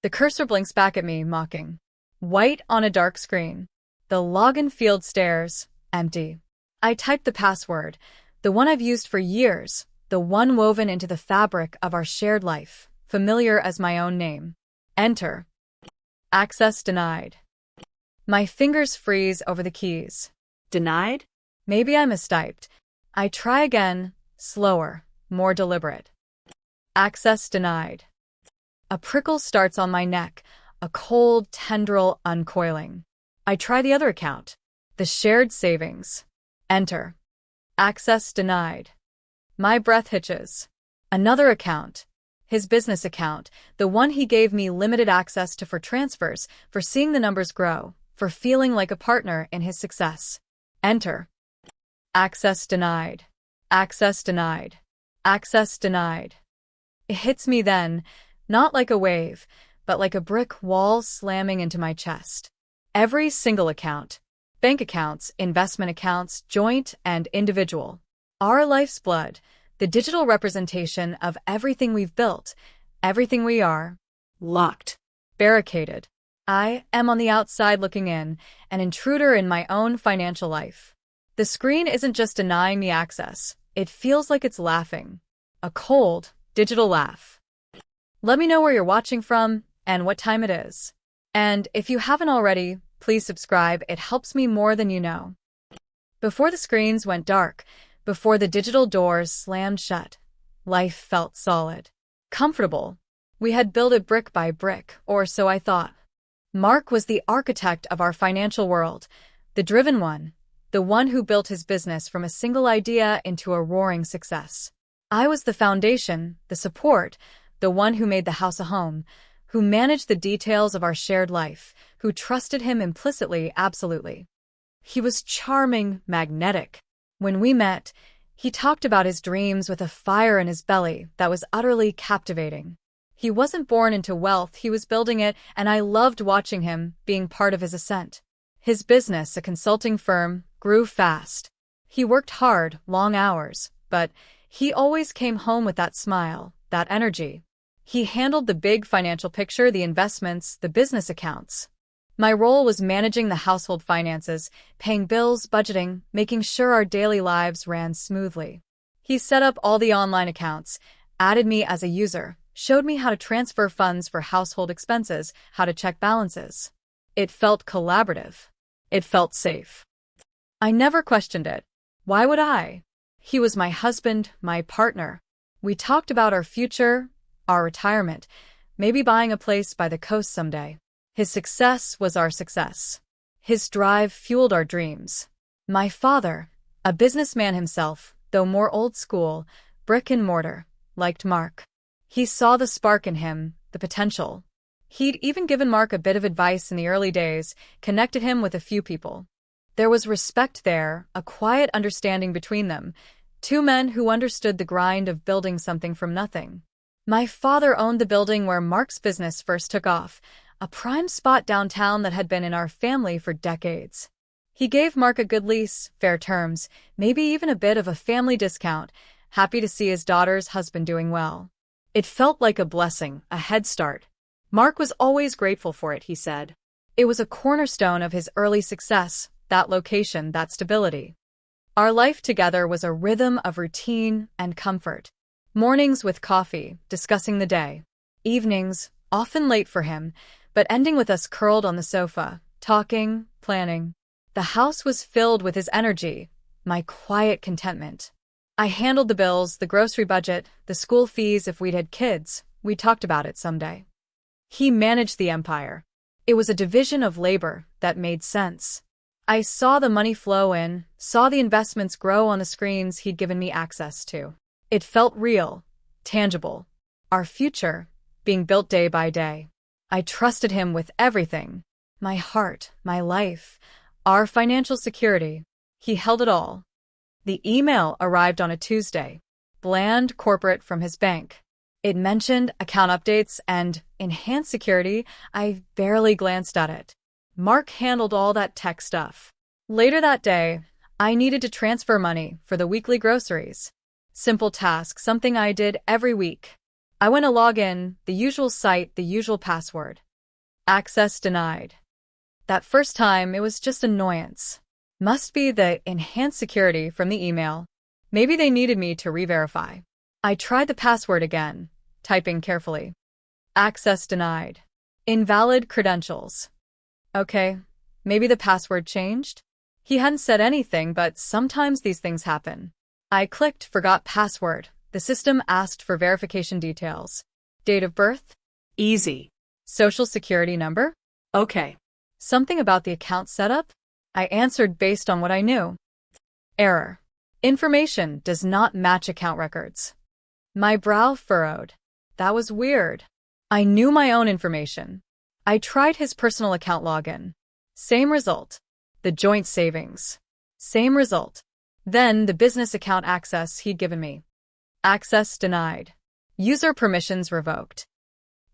The cursor blinks back at me, mocking. White on a dark screen. The login field stares, empty. I type the password, the one I've used for years, the one woven into the fabric of our shared life, familiar as my own name. Enter. Access denied. My fingers freeze over the keys. Denied? Maybe I mistyped. I try again, slower, more deliberate. Access denied. A prickle starts on my neck, a cold tendril uncoiling. I try the other account, the shared savings. Enter. Access denied. My breath hitches. Another account. His business account, the one he gave me limited access to for transfers, for seeing the numbers grow, for feeling like a partner in his success. Enter. Access denied. Access denied. Access denied. It hits me then, not like a wave, but like a brick wall slamming into my chest. Every single account, bank accounts, investment accounts, joint and individual, our life's blood, the digital representation of everything we've built, everything we are, Locked. barricaded. I am on the outside looking in, an intruder in my own financial life. The screen isn't just denying me access, it feels like it's laughing. A cold, digital laugh. Let me know where you're watching from and what time it is. And if you haven't already, please subscribe, it helps me more than you know. Before the screens went dark, before the digital doors slammed shut, life felt solid, comfortable. We had built it brick by brick, or so I thought. Mark was the architect of our financial world, the driven one, the one who built his business from a single idea into a roaring success. I was the foundation, the support, the one who made the house a home, who managed the details of our shared life, who trusted him implicitly, absolutely. He was charming, magnetic. When we met, he talked about his dreams with a fire in his belly that was utterly captivating. He wasn't born into wealth, he was building it, and I loved watching him, being part of his ascent. His business, a consulting firm, grew fast. He worked hard, long hours, but he always came home with that smile, that energy. He handled the big financial picture, the investments, the business accounts. My role was managing the household finances, paying bills, budgeting, making sure our daily lives ran smoothly. He set up all the online accounts, added me as a user, showed me how to transfer funds for household expenses, how to check balances. It felt collaborative. It felt safe. I never questioned it. Why would I? He was my husband, my partner. We talked about our future, our retirement, maybe buying a place by the coast someday. His success was our success. His drive fueled our dreams. My father, a businessman himself, though more old school, brick and mortar, liked Mark. He saw the spark in him, the potential. He'd even given Mark a bit of advice in the early days, connected him with a few people. There was respect there, a quiet understanding between them, two men who understood the grind of building something from nothing. My father owned the building where Mark's business first took off, a prime spot downtown that had been in our family for decades. He gave Mark a good lease, fair terms, maybe even a bit of a family discount, happy to see his daughter's husband doing well. It felt like a blessing, a head start. Mark was always grateful for it, he said. It was a cornerstone of his early success, that location, that stability. Our life together was a rhythm of routine and comfort. Mornings with coffee, discussing the day. Evenings, often late for him, but ending with us curled on the sofa, talking, planning. The house was filled with his energy, my quiet contentment. I handled the bills, the grocery budget, the school fees if we'd had kids. We talked about it someday. He managed the empire. It was a division of labor that made sense. I saw the money flow in, saw the investments grow on the screens he'd given me access to. It felt real, tangible. Our future, being built day by day. I trusted him with everything. My heart, my life, our financial security. He held it all. The email arrived on a Tuesday. Bland, corporate from his bank. It mentioned account updates and enhanced security. I barely glanced at it. Mark handled all that tech stuff. Later that day, I needed to transfer money for the weekly groceries. Simple task, something I did every week. I went to log in, the usual site, the usual password. Access denied. That first time, it was just annoyance. Must be the enhanced security from the email. Maybe they needed me to re-verify. I tried the password again, typing carefully. Access denied. Invalid credentials. Okay, maybe the password changed? He hadn't said anything, but sometimes these things happen. I clicked forgot password. The system asked for verification details. Date of birth? Easy. Social security number? Okay. Something about the account setup? I answered based on what I knew. Error. Information does not match account records. My brow furrowed. That was weird. I knew my own information. I tried his personal account login. Same result. The joint savings. Same result. Then the business account access he'd given me. Access denied. User permissions revoked.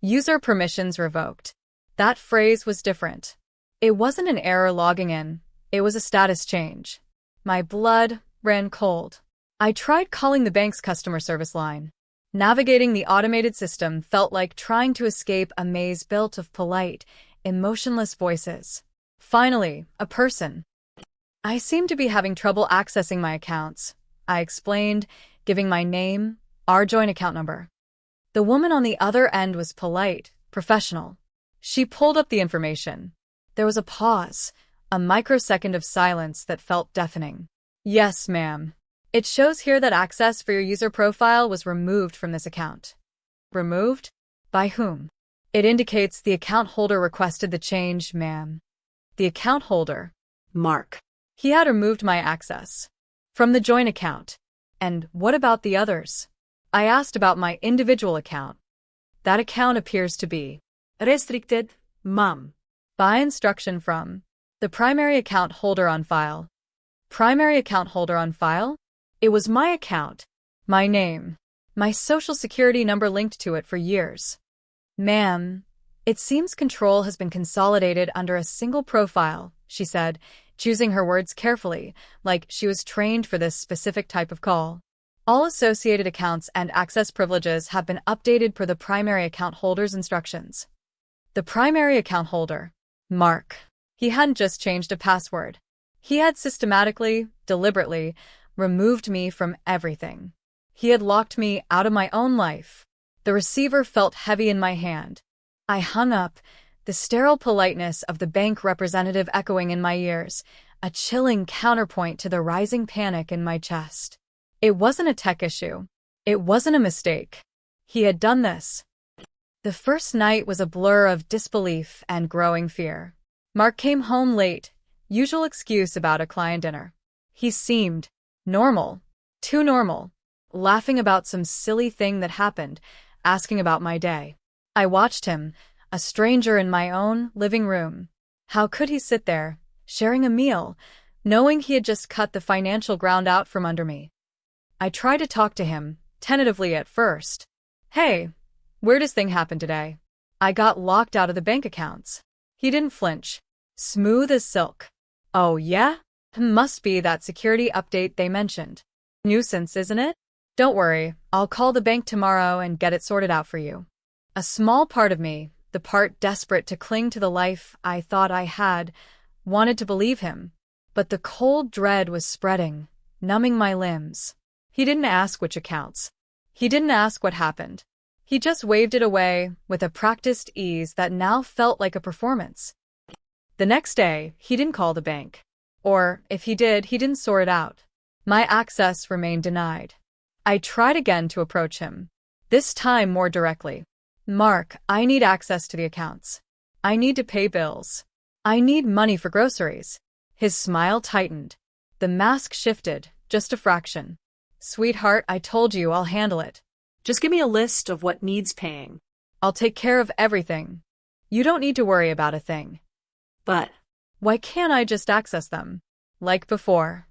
User permissions revoked. That phrase was different. It wasn't an error logging in. It was a status change. My blood ran cold. I tried calling the bank's customer service line. Navigating the automated system felt like trying to escape a maze built of polite, emotionless voices. Finally, a person. I seemed to be having trouble accessing my accounts. I explained, giving my name, our joint account number. The woman on the other end was polite, professional. She pulled up the information. There was a pause, a microsecond of silence that felt deafening. Yes, ma'am. It shows here that access for your user profile was removed from this account. Removed? By whom? It indicates the account holder requested the change, ma'am. The account holder? Mark. He had removed my access. From the joint account. And what about the others? I asked about my individual account. That account appears to be Restricted, ma'am. by instruction from the primary account holder on file. Primary account holder on file? It was my account, my name, my social security number linked to it for years. Ma'am, it seems control has been consolidated under a single profile, she said, choosing her words carefully, like she was trained for this specific type of call. All associated accounts and access privileges have been updated per the primary account holder's instructions. The primary account holder, Mark. He hadn't just changed a password. He had systematically, deliberately, removed me from everything. He had locked me out of my own life. The receiver felt heavy in my hand. I hung up, the sterile politeness of the bank representative echoing in my ears, a chilling counterpoint to the rising panic in my chest. It wasn't a tech issue. It wasn't a mistake. He had done this. The first night was a blur of disbelief and growing fear. Mark came home late, usual excuse about a client dinner. He seemed normal, too normal, laughing about some silly thing that happened, asking about my day. I watched him, a stranger in my own living room. How could he sit there, sharing a meal, knowing he had just cut the financial ground out from under me? I tried to talk to him, tentatively at first. Hey, where does thing happen today? I got locked out of the bank accounts. He didn't flinch. Smooth as silk. Oh, yeah? Must be that security update they mentioned. Nuisance, isn't it? Don't worry, I'll call the bank tomorrow and get it sorted out for you. A small part of me, the part desperate to cling to the life I thought I had, wanted to believe him. But the cold dread was spreading, numbing my limbs. He didn't ask which accounts. He didn't ask what happened. He just waved it away with a practiced ease that now felt like a performance. The next day, he didn't call the bank. Or, if he did, he didn't sort it out. My access remained denied. I tried again to approach him. This time more directly. Mark, I need access to the accounts. I need to pay bills. I need money for groceries. His smile tightened. The mask shifted, just a fraction. Sweetheart, I told you I'll handle it. Just give me a list of what needs paying. I'll take care of everything. You don't need to worry about a thing. But why can't I just access them? Like before.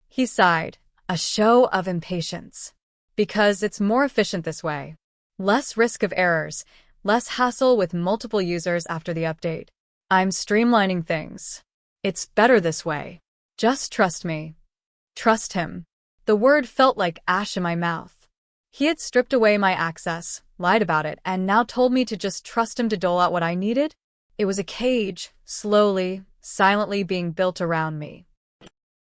He sighed, a show of impatience. Because it's more efficient this way. Less risk of errors, less hassle with multiple users after the update. I'm streamlining things. It's better this way. Just trust me. Trust him. The word felt like ash in my mouth. He had stripped away my access, lied about it, and now told me to just trust him to dole out what I needed? It was a cage, slowly, silently being built around me.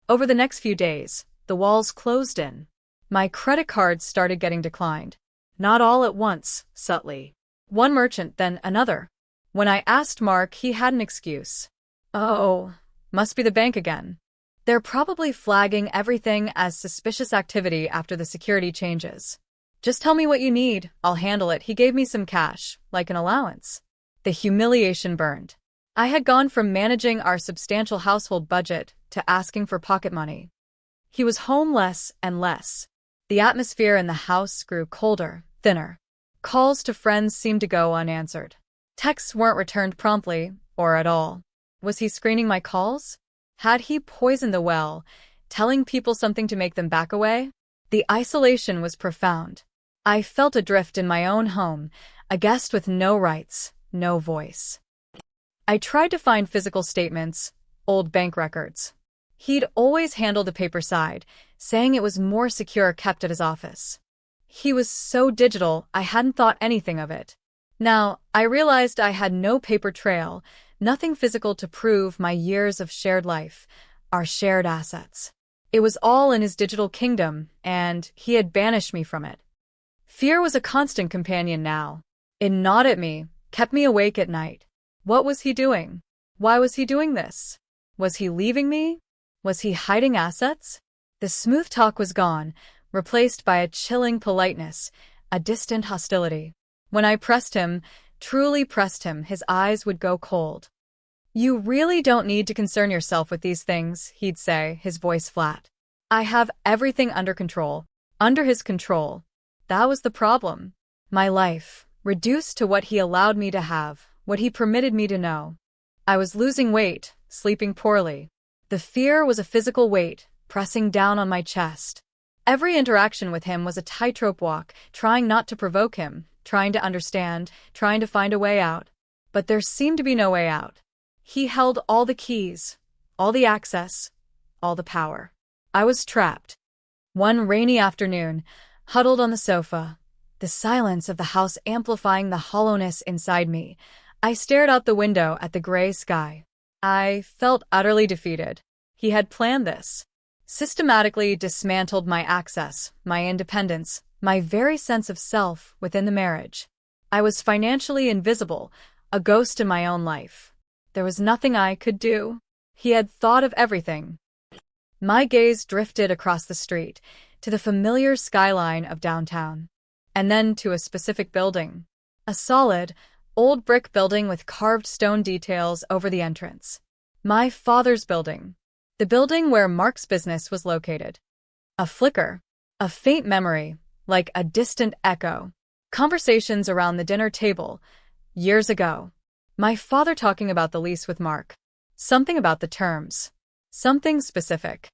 Over the next few days, the walls closed in. My credit cards started getting declined. Not all at once, subtly. One merchant, then another. When I asked Mark, he had an excuse. Oh, must be the bank again. They're probably flagging everything as suspicious activity after the security changes. Just tell me what you need, I'll handle it. He gave me some cash, like an allowance. The humiliation burned. I had gone from managing our substantial household budget to asking for pocket money. He was home less and less. The atmosphere in the house grew colder, thinner. Calls to friends seemed to go unanswered. Texts weren't returned promptly, or at all. Was he screening my calls? Had he poisoned the well, telling people something to make them back away? The isolation was profound. I felt adrift in my own home, a guest with no rights, no voice. I tried to find physical statements, old bank records. He'd always handled the paper side, saying it was more secure kept at his office. He was so digital, I hadn't thought anything of it. Now, I realized I had no paper trail, nothing physical to prove my years of shared life, our shared assets. It was all in his digital kingdom, and he had banished me from it. Fear was a constant companion now. It gnawed at me, kept me awake at night. What was he doing? Why was he doing this? Was he leaving me? Was he hiding assets? The smooth talk was gone, replaced by a chilling politeness, a distant hostility. When I pressed him, truly pressed him, his eyes would go cold. You really don't need to concern yourself with these things, he'd say, his voice flat. I have everything under control. Under his control. That was the problem. My life, reduced to what he allowed me to have, what he permitted me to know. I was losing weight, sleeping poorly. The fear was a physical weight, pressing down on my chest. Every interaction with him was a tightrope walk, trying not to provoke him, trying to understand, trying to find a way out. But there seemed to be no way out. He held all the keys, all the access, all the power. I was trapped. One rainy afternoon, huddled on the sofa, the silence of the house amplifying the hollowness inside me, I stared out the window at the gray sky. I felt utterly defeated. He had planned this. Systematically dismantled my access, my independence, my very sense of self within the marriage. I was financially invisible, a ghost in my own life. There was nothing I could do. He had thought of everything. My gaze drifted across the street, to the familiar skyline of downtown, and then to a specific building. A solid, old brick building with carved stone details over the entrance. My father's building. The building where Mark's business was located. A flicker, a faint memory, like a distant echo. Conversations around the dinner table, years ago. My father talking about the lease with Mark. Something about the terms. Something specific.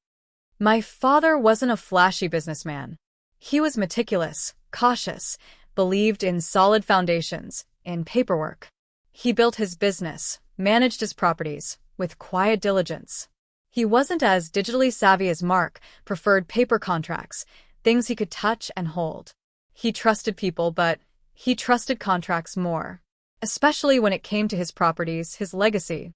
My father wasn't a flashy businessman. He was meticulous, cautious, believed in solid foundations, in paperwork. He built his business, managed his properties, with quiet diligence. He wasn't as digitally savvy as Mark, preferred paper contracts, things he could touch and hold. He trusted people, but he trusted contracts more, especially when it came to his properties, his legacy.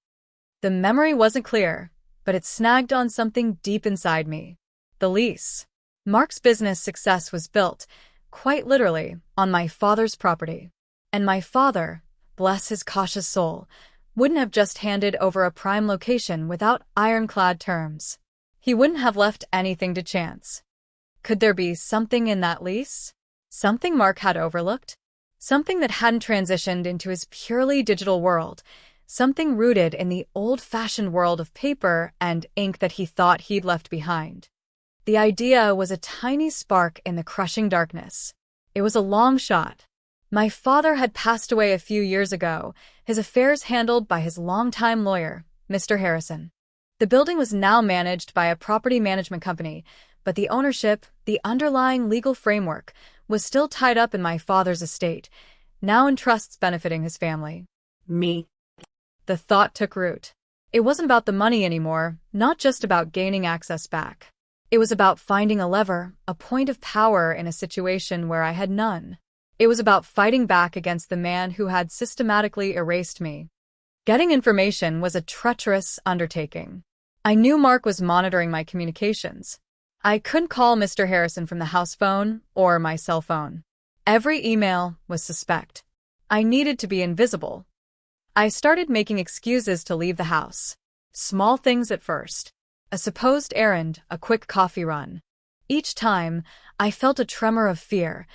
The memory wasn't clear, but it snagged on something deep inside me. The lease. Mark's business success was built, quite literally, on my father's property. And my father, bless his cautious soul, wouldn't have just handed over a prime location without ironclad terms. He wouldn't have left anything to chance. Could there be something in that lease? Something Mark had overlooked? Something that hadn't transitioned into his purely digital world? Something rooted in the old-fashioned world of paper and ink that he thought he'd left behind? The idea was a tiny spark in the crushing darkness. It was a long shot. My father had passed away a few years ago, his affairs handled by his longtime lawyer, Mr. Harrison. The building was now managed by a property management company, but the ownership, the underlying legal framework, was still tied up in my father's estate, now in trusts benefiting his family. Me. The thought took root. It wasn't about the money anymore, not just about gaining access back. It was about finding a lever, a point of power in a situation where I had none. It was about fighting back against the man who had systematically erased me. Getting information was a treacherous undertaking. I knew Mark was monitoring my communications. I couldn't call Mr. Harrison from the house phone or my cell phone. Every email was suspect. I needed to be invisible. I started making excuses to leave the house. Small things at first. A supposed errand, a quick coffee run. Each time, I felt a tremor of fear,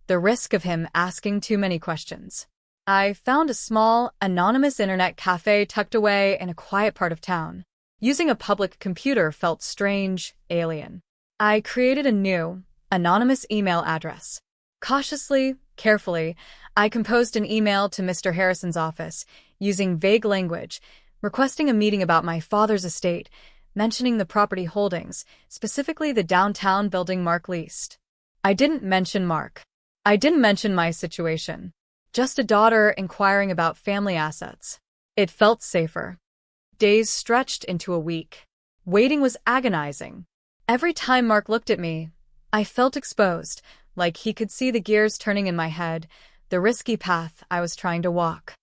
the risk of him asking too many questions. I found a small, anonymous internet cafe tucked away in a quiet part of town. Using a public computer felt strange, alien. I created a new, anonymous email address. Cautiously, carefully, I composed an email to Mr. Harrison's office, using vague language, requesting a meeting about my father's estate, mentioning the property holdings, specifically the downtown building Mark leased. I didn't mention Mark. I didn't mention my situation. Just a daughter inquiring about family assets. It felt safer. Days stretched into a week. Waiting was agonizing. Every time Mark looked at me, I felt exposed, like he could see the gears turning in my head, the risky path I was trying to walk.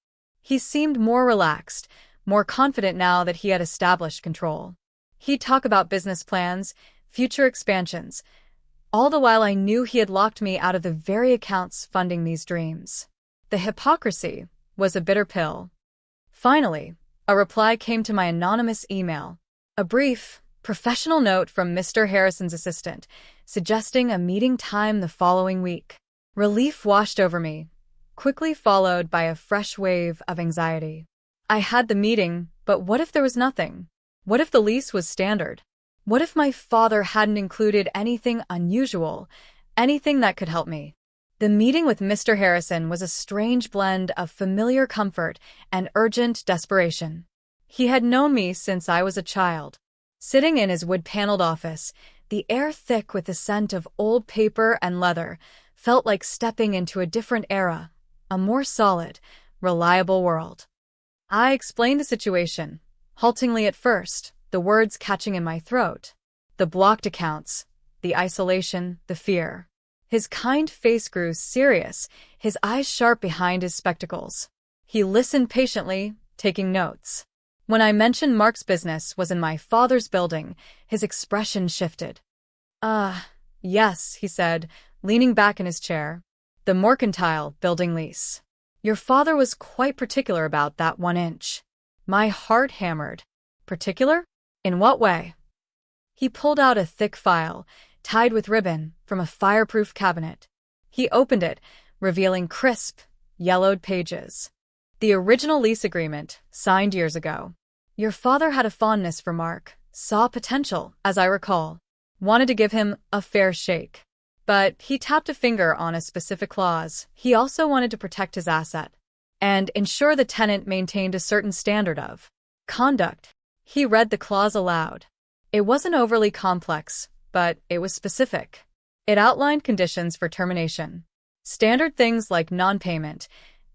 He seemed more relaxed, more confident now that he had established control. He'd talk about business plans, future expansions, all the while I knew he had locked me out of the very accounts funding these dreams. The hypocrisy was a bitter pill. Finally, a reply came to my anonymous email. A brief, professional note from Mr. Harrison's assistant, suggesting a meeting time the following week. Relief washed over me, quickly followed by a fresh wave of anxiety. I had the meeting, but what if there was nothing? What if the lease was standard? What if my father hadn't included anything unusual, anything that could help me? The meeting with Mr. Harrison was a strange blend of familiar comfort and urgent desperation. He had known me since I was a child. Sitting in his wood-paneled office, the air thick with the scent of old paper and leather, felt like stepping into a different era, a more solid, reliable world. I explained the situation, haltingly at first, the words catching in my throat. The blocked accounts, the isolation, the fear. His kind face grew serious, his eyes sharp behind his spectacles. He listened patiently, taking notes. When I mentioned Mark's business was in my father's building, his expression shifted. Yes, he said, leaning back in his chair. The mercantile building lease. Your father was quite particular about that 1 inch. My heart hammered. Particular? In what way? He pulled out a thick file, tied with ribbon, from a fireproof cabinet. He opened it, revealing crisp, yellowed pages. The original lease agreement, signed years ago. Your father had a fondness for Mark, saw potential, as I recall. Wanted to give him a fair shake. But he tapped a finger on a specific clause. He also wanted to protect his asset and ensure the tenant maintained a certain standard of conduct. He read the clause aloud. It wasn't overly complex, but it was specific. It outlined conditions for termination. Standard things like non-payment,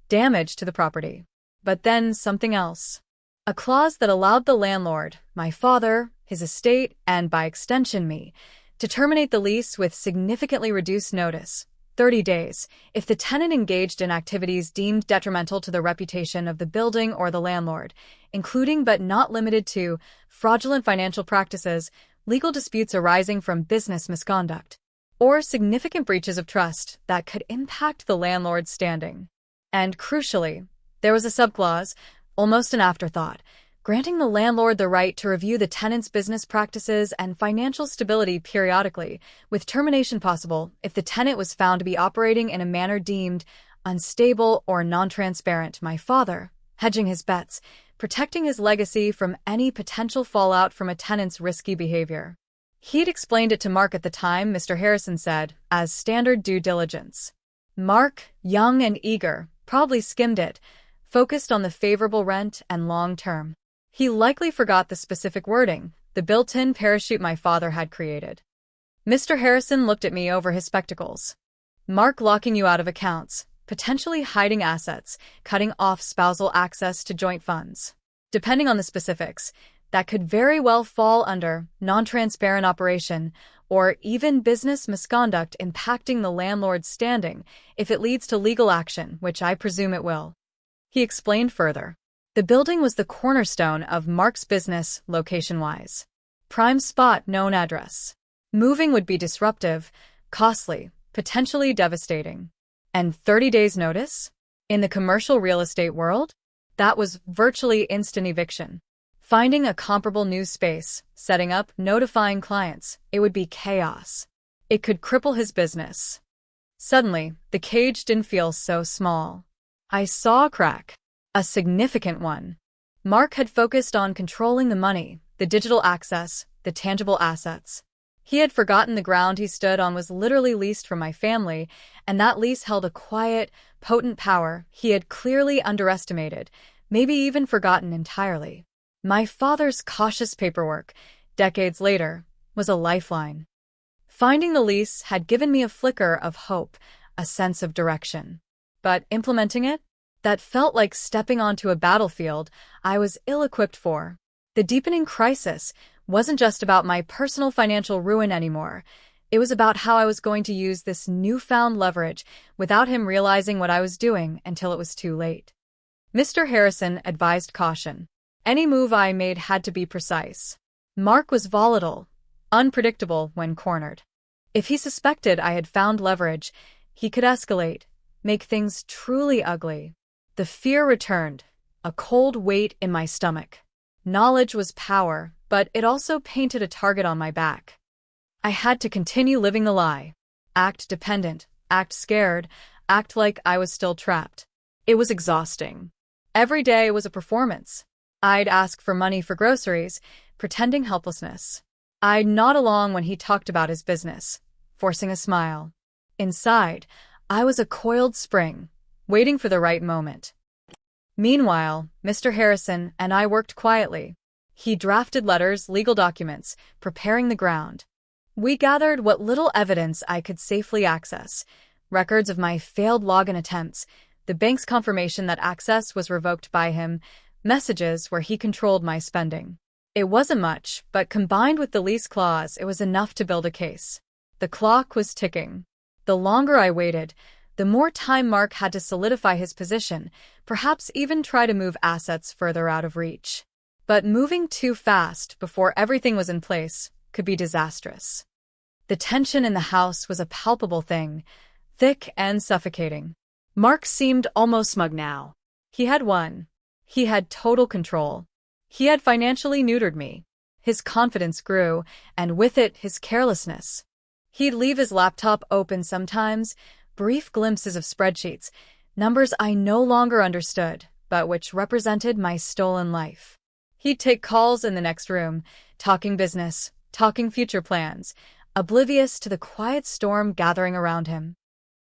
damage to the property. But then something else. A clause that allowed the landlord, my father, his estate, and by extension me, to terminate the lease with significantly reduced notice, 30 days, if the tenant engaged in activities deemed detrimental to the reputation of the building or the landlord, including but not limited to fraudulent financial practices, legal disputes arising from business misconduct, or significant breaches of trust that could impact the landlord's standing. And crucially, there was a subclause, almost an afterthought, granting the landlord the right to review the tenant's business practices and financial stability periodically, with termination possible if the tenant was found to be operating in a manner deemed unstable or non-transparent. My father, hedging his bets, protecting his legacy from any potential fallout from a tenant's risky behavior. He'd explained it to Mark at the time, Mr. Harrison said, as standard due diligence. Mark, young and eager, probably skimmed it, focused on the favorable rent and long-term. He likely forgot the specific wording, the built-in parachute my father had created. Mr. Harrison looked at me over his spectacles. Mark locking you out of accounts, potentially hiding assets, cutting off spousal access to joint funds. Depending on the specifics, that could very well fall under non-transparent operation or even business misconduct impacting the landlord's standing if it leads to legal action, which I presume it will. He explained further. The building was the cornerstone of Mark's business location-wise. Prime spot, known address. Moving would be disruptive, costly, potentially devastating. And 30 days notice? In the commercial real estate world? That was virtually instant eviction. Finding a comparable new space, setting up, notifying clients, it would be chaos. It could cripple his business. Suddenly, the cage didn't feel so small. I saw a crack. A significant one. Mark had focused on controlling the money, the digital access, the tangible assets. He had forgotten the ground he stood on was literally leased from my family, and that lease held a quiet, potent power he had clearly underestimated, maybe even forgotten entirely. My father's cautious paperwork, decades later, was a lifeline. Finding the lease had given me a flicker of hope, a sense of direction. But implementing it? That felt like stepping onto a battlefield I was ill-equipped for. The deepening crisis wasn't just about my personal financial ruin anymore. It was about how I was going to use this newfound leverage without him realizing what I was doing until it was too late. Mr. Harrison advised caution. Any move I made had to be precise. Mark was volatile, unpredictable when cornered. If he suspected I had found leverage, he could escalate, make things truly ugly. The fear returned, a cold weight in my stomach. Knowledge was power, but it also painted a target on my back. I had to continue living the lie. Act dependent, act scared, act like I was still trapped. It was exhausting. Every day was a performance. I'd ask for money for groceries, pretending helplessness. I'd nod along when he talked about his business, forcing a smile. Inside, I was a coiled spring, waiting for the right moment. Meanwhile, Mr. Harrison and I worked quietly. He drafted letters, legal documents, preparing the ground. We gathered what little evidence I could safely access, records of my failed login attempts, the bank's confirmation that access was revoked by him, messages where he controlled my spending. It wasn't much, but combined with the lease clause, it was enough to build a case. The clock was ticking. The longer I waited, the more time Mark had to solidify his position, perhaps even try to move assets further out of reach. But moving too fast before everything was in place could be disastrous. The tension in the house was a palpable thing, thick and suffocating. Mark seemed almost smug now. He had won. He had total control. He had financially neutered me. His confidence grew, and with it, his carelessness. He'd leave his laptop open sometimes, brief glimpses of spreadsheets, numbers I no longer understood, but which represented my stolen life. He'd take calls in the next room, talking business, talking future plans, oblivious to the quiet storm gathering around him.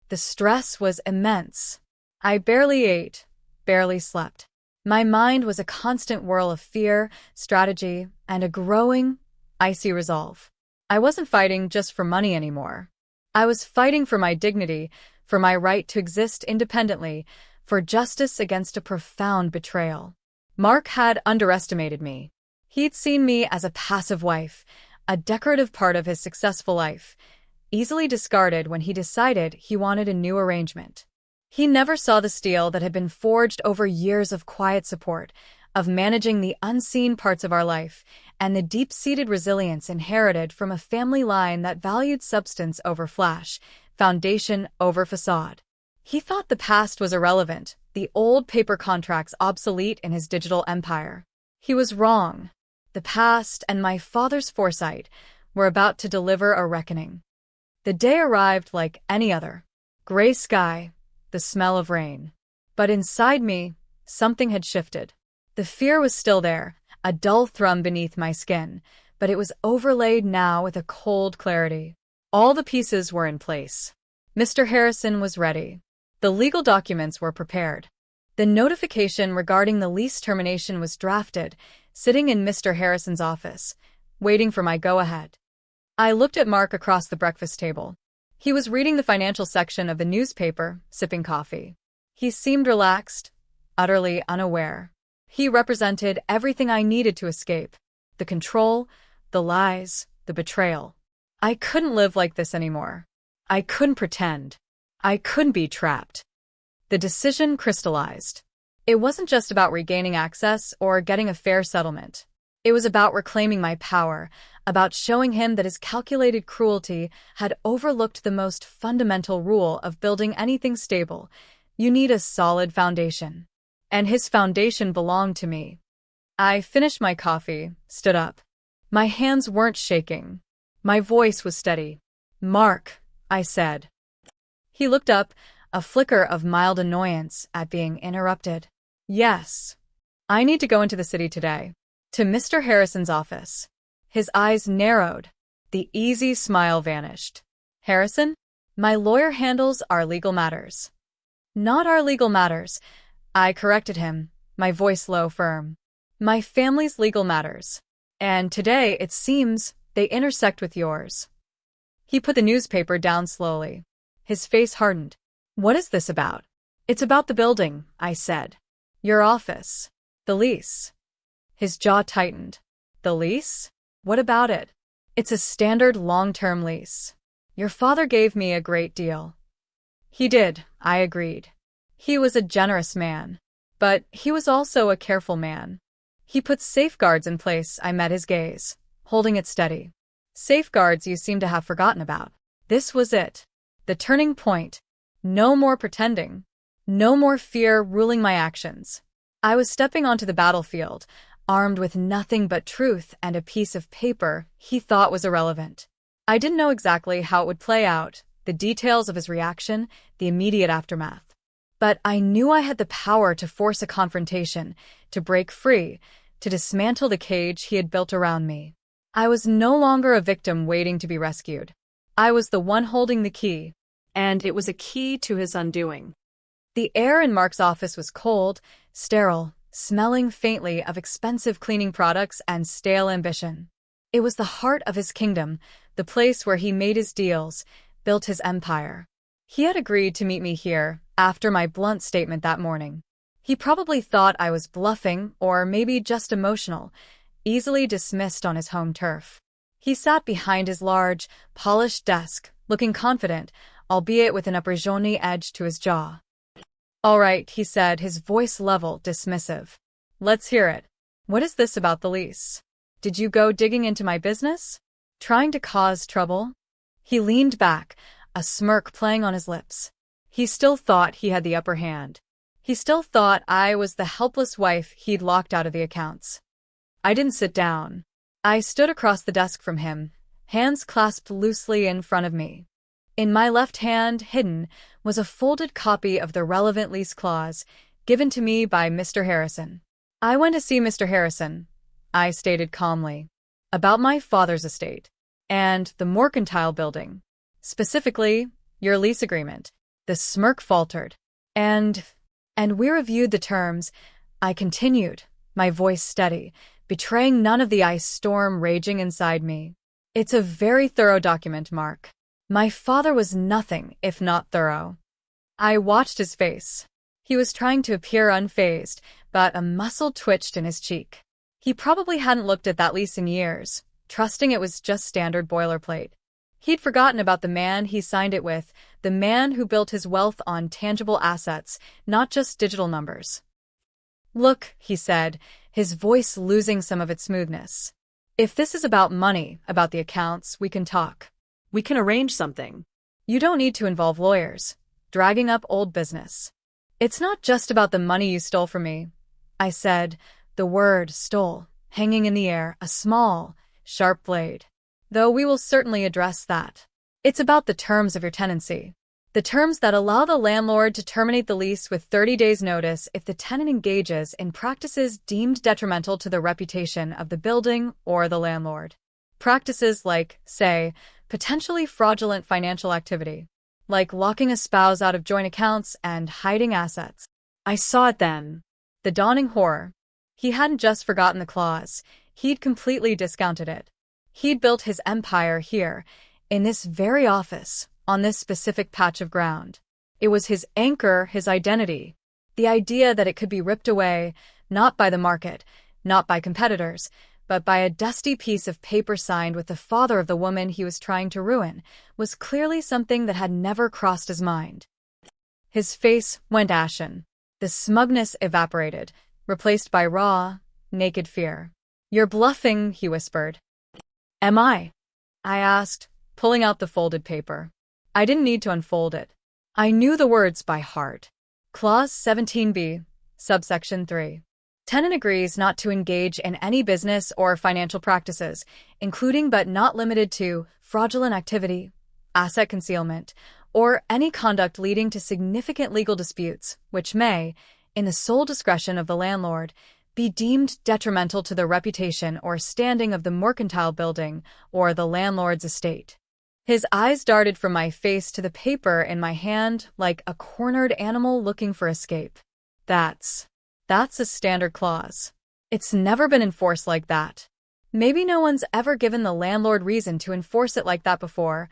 The stress was immense. I barely ate, barely slept. My mind was a constant whirl of fear, strategy, and a growing, icy resolve. I wasn't fighting just for money anymore. I was fighting for my dignity, for my right to exist independently, for justice against a profound betrayal. Mark had underestimated me. He'd seen me as a passive wife, a decorative part of his successful life, easily discarded when he decided he wanted a new arrangement. He never saw the steel that had been forged over years of quiet support, of managing the unseen parts of our life, and the deep-seated resilience inherited from a family line that valued substance over flash, foundation over facade. He thought the past was irrelevant, the old paper contracts obsolete in his digital empire. He was wrong. The past and my father's foresight were about to deliver a reckoning. The day arrived like any other. Gray sky, the smell of rain. But inside me, something had shifted. The fear was still there, a dull thrum beneath my skin, but it was overlaid now with a cold clarity. All the pieces were in place. Mr. Harrison was ready. The legal documents were prepared. The notification regarding the lease termination was drafted, sitting in Mr. Harrison's office, waiting for my go-ahead. I looked at Mark across the breakfast table. He was reading the financial section of the newspaper, sipping coffee. He seemed relaxed, utterly unaware. He represented everything I needed to escape. The control, the lies, the betrayal. I couldn't live like this anymore. I couldn't pretend. I couldn't be trapped. The decision crystallized. It wasn't just about regaining access or getting a fair settlement. It was about reclaiming my power, about showing him that his calculated cruelty had overlooked the most fundamental rule of building anything stable. You need a solid foundation. And his foundation belonged to me. I finished my coffee, stood up. My hands weren't shaking. My voice was steady. "Mark," I said. He looked up, a flicker of mild annoyance at being interrupted. "Yes. I need to go into the city today. To Mr. Harrison's office." His eyes narrowed. The easy smile vanished. "Harrison? My lawyer handles our legal matters." "Not our legal matters," I corrected him, my voice low, firm. "My family's legal matters. And today, it seems, they intersect with yours." He put the newspaper down slowly. His face hardened. "What is this about?" "It's about the building," I said. "Your office. The lease." His jaw tightened. "The lease? What about it?" "It's a standard long-term lease. Your father gave me a great deal." "He did," I agreed. "He was a generous man. But he was also a careful man. He put safeguards in place." I met his gaze, holding it steady. "Safeguards you seem to have forgotten about." This was it. The turning point. No more pretending. No more fear ruling my actions. I was stepping onto the battlefield, armed with nothing but truth and a piece of paper he thought was irrelevant. I didn't know exactly how it would play out, the details of his reaction, the immediate aftermath. But I knew I had the power to force a confrontation, to break free, to dismantle the cage he had built around me. I was no longer a victim waiting to be rescued. I was the one holding the key. And it was a key to his undoing. The air in Mark's office was cold, sterile, smelling faintly of expensive cleaning products and stale ambition. It was the heart of his kingdom, the place where he made his deals, built his empire. He had agreed to meet me here, after my blunt statement that morning. He probably thought I was bluffing, or maybe just emotional, easily dismissed on his home turf. He sat behind his large, polished desk, looking confident, albeit with an abrisioni edge to his jaw. "All right," he said, his voice level, dismissive. "Let's hear it. What is this about the lease? Did you go digging into my business? Trying to cause trouble?" He leaned back, a smirk playing on his lips. He still thought he had the upper hand. He still thought I was the helpless wife he'd locked out of the accounts. I didn't sit down. I stood across the desk from him, hands clasped loosely in front of me. In my left hand, hidden, was a folded copy of the relevant lease clause, given to me by Mr. Harrison. "I went to see Mr. Harrison," I stated calmly, "about my father's estate, and the mercantile building. Specifically, your lease agreement." The smirk faltered. And we reviewed the terms," I continued, my voice steady, betraying none of the ice storm raging inside me. "It's a very thorough document, Mark. My father was nothing if not thorough." I watched his face. He was trying to appear unfazed, but a muscle twitched in his cheek. He probably hadn't looked at that lease in years, trusting it was just standard boilerplate. He'd forgotten about the man he signed it with, the man who built his wealth on tangible assets, not just digital numbers. "Look," he said, his voice losing some of its smoothness. "If this is about money, about the accounts, we can talk. We can arrange something. You don't need to involve lawyers, dragging up old business. It's not just about the money you stole from me," I said, the word stole hanging in the air, a small, sharp blade. "Though we will certainly address that. It's about the terms of your tenancy. The terms that allow the landlord to terminate the lease with 30 days' notice if the tenant engages in practices deemed detrimental to the reputation of the building or the landlord. Practices like, say, potentially fraudulent financial activity, like locking a spouse out of joint accounts and hiding assets." I saw it then. The dawning horror. He hadn't just forgotten the clause, he'd completely discounted it. He'd built his empire here, in this very office, on this specific patch of ground. It was his anchor, his identity. The idea that it could be ripped away, not by the market, not by competitors, but by a dusty piece of paper signed with the father of the woman he was trying to ruin, was clearly something that had never crossed his mind. His face went ashen. The smugness evaporated, replaced by raw, naked fear. "You're bluffing," he whispered. "Am I?" I asked, pulling out the folded paper. I didn't need to unfold it. I knew the words by heart. Clause 17b, subsection 3. Tenant agrees not to engage in any business or financial practices, including but not limited to fraudulent activity, asset concealment, or any conduct leading to significant legal disputes, which may, in the sole discretion of the landlord, be deemed detrimental to the reputation or standing of the mercantile building or the landlord's estate. His eyes darted from my face to the paper in my hand like a cornered animal looking for escape. That's a standard clause. It's never been enforced like that. Maybe no one's ever given the landlord reason to enforce it like that before,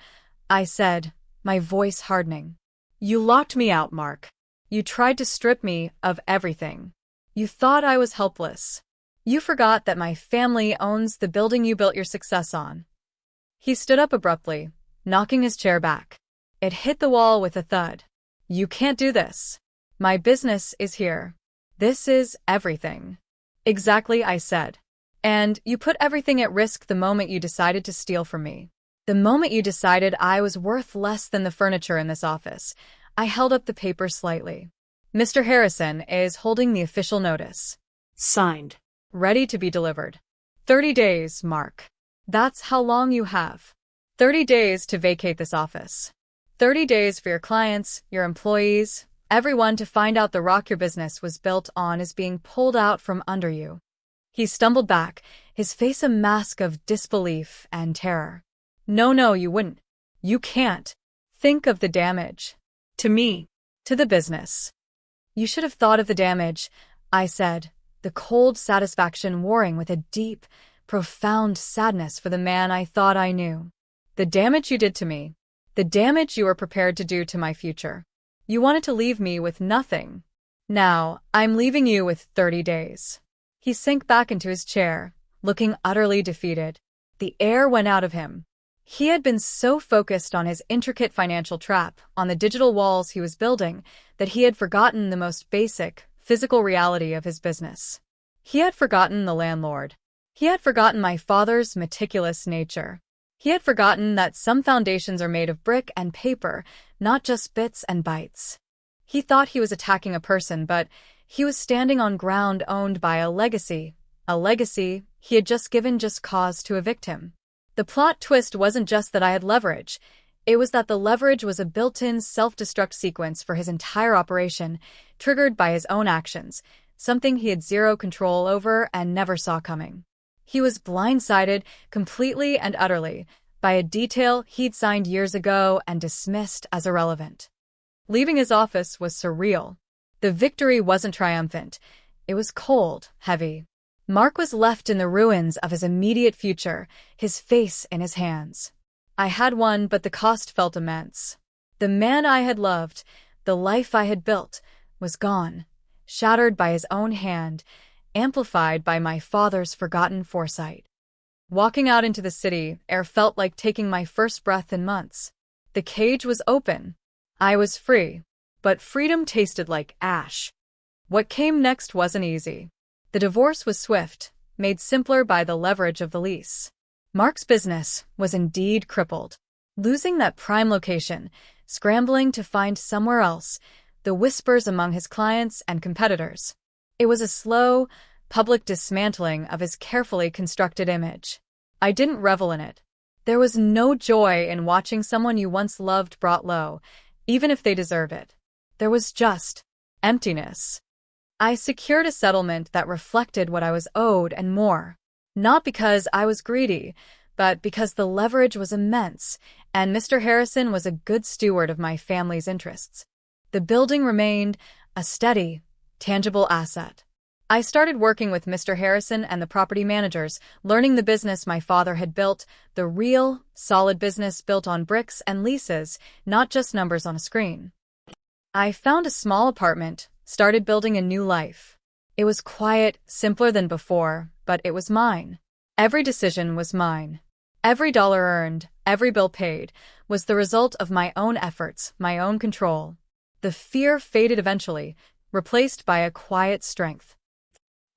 I said, my voice hardening. You locked me out, Mark. You tried to strip me of everything. You thought I was helpless. You forgot that my family owns the building you built your success on. He stood up abruptly, knocking his chair back. It hit the wall with a thud. You can't do this. My business is here. This is everything. Exactly, I said. And you put everything at risk the moment you decided to steal from me. The moment you decided I was worth less than the furniture in this office. I held up the paper slightly. Mr. Harrison is holding the official notice. Signed. Ready to be delivered. 30 days, Mark. That's how long you have. 30 days to vacate this office. 30 days for your clients, your employees, everyone to find out the rock your business was built on is being pulled out from under you. He stumbled back, his face a mask of disbelief and terror. No, you wouldn't. You can't. Think of the damage. To me. To the business. You should have thought of the damage, I said, the cold satisfaction warring with a deep, profound sadness for the man I thought I knew. The damage you did to me. The damage you were prepared to do to my future. You wanted to leave me with nothing. Now, I'm leaving you with 30 days. He sank back into his chair, looking utterly defeated. The air went out of him. He had been so focused on his intricate financial trap, on the digital walls he was building, that he had forgotten the most basic, physical reality of his business. He had forgotten the landlord. He had forgotten my father's meticulous nature. He had forgotten that some foundations are made of brick and paper, not just bits and bytes. He thought he was attacking a person, but he was standing on ground owned by a legacy he had just given just cause to evict him. The plot twist wasn't just that I had leverage. It was that the leverage was a built-in self-destruct sequence for his entire operation, triggered by his own actions, something he had zero control over and never saw coming. He was blindsided, completely and utterly, by a detail he'd signed years ago and dismissed as irrelevant. Leaving his office was surreal. The victory wasn't triumphant. It was cold, heavy. Mark was left in the ruins of his immediate future, his face in his hands. I had won, but the cost felt immense. The man I had loved, the life I had built, was gone, shattered by his own hand, amplified by my father's forgotten foresight. Walking out into the city, air felt like taking my first breath in months. The cage was open. I was free, but freedom tasted like ash. What came next wasn't easy. The divorce was swift, made simpler by the leverage of the lease. Mark's business was indeed crippled. Losing that prime location, scrambling to find somewhere else, the whispers among his clients and competitors. It was a slow, public dismantling of his carefully constructed image. I didn't revel in it. There was no joy in watching someone you once loved brought low, even if they deserve it. There was just emptiness. I secured a settlement that reflected what I was owed and more. Not because I was greedy, but because the leverage was immense, and Mr. Harrison was a good steward of my family's interests. The building remained a steady, tangible asset. I started working with Mr. Harrison and the property managers, learning the business my father had built, the real, solid business built on bricks and leases, not just numbers on a screen. I found a small apartment, started building a new life. It was quiet, simpler than before, but it was mine. Every decision was mine. Every dollar earned, every bill paid, was the result of my own efforts, my own control. The fear faded eventually, replaced by a quiet strength.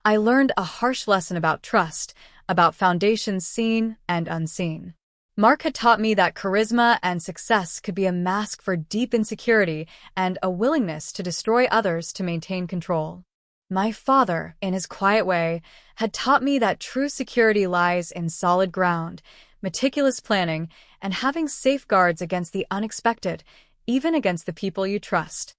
I learned a harsh lesson about trust, about foundations seen and unseen. Mark had taught me that charisma and success could be a mask for deep insecurity and a willingness to destroy others to maintain control. My father, in his quiet way, had taught me that true security lies in solid ground, meticulous planning, and having safeguards against the unexpected, even against the people you trust.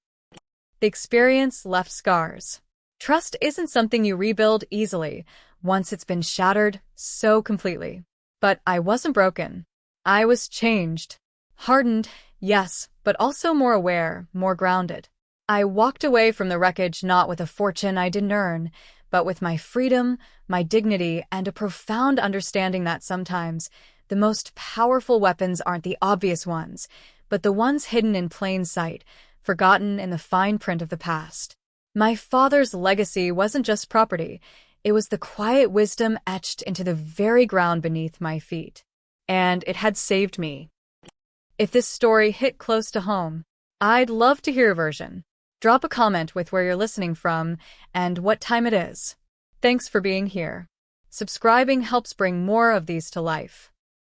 The experience left scars. Trust isn't something you rebuild easily, once it's been shattered so completely. But I wasn't broken. I was changed. Hardened, yes, but also more aware, more grounded. I walked away from the wreckage not with a fortune I didn't earn, but with my freedom, my dignity, and a profound understanding that sometimes the most powerful weapons aren't the obvious ones, but the ones hidden in plain sight, forgotten in the fine print of the past. My father's legacy wasn't just property, it was the quiet wisdom etched into the very ground beneath my feet. And it had saved me. If this story hit close to home, I'd love to hear your version. Drop a comment with where you're listening from and what time it is. Thanks for being here. Subscribing helps bring more of these to life.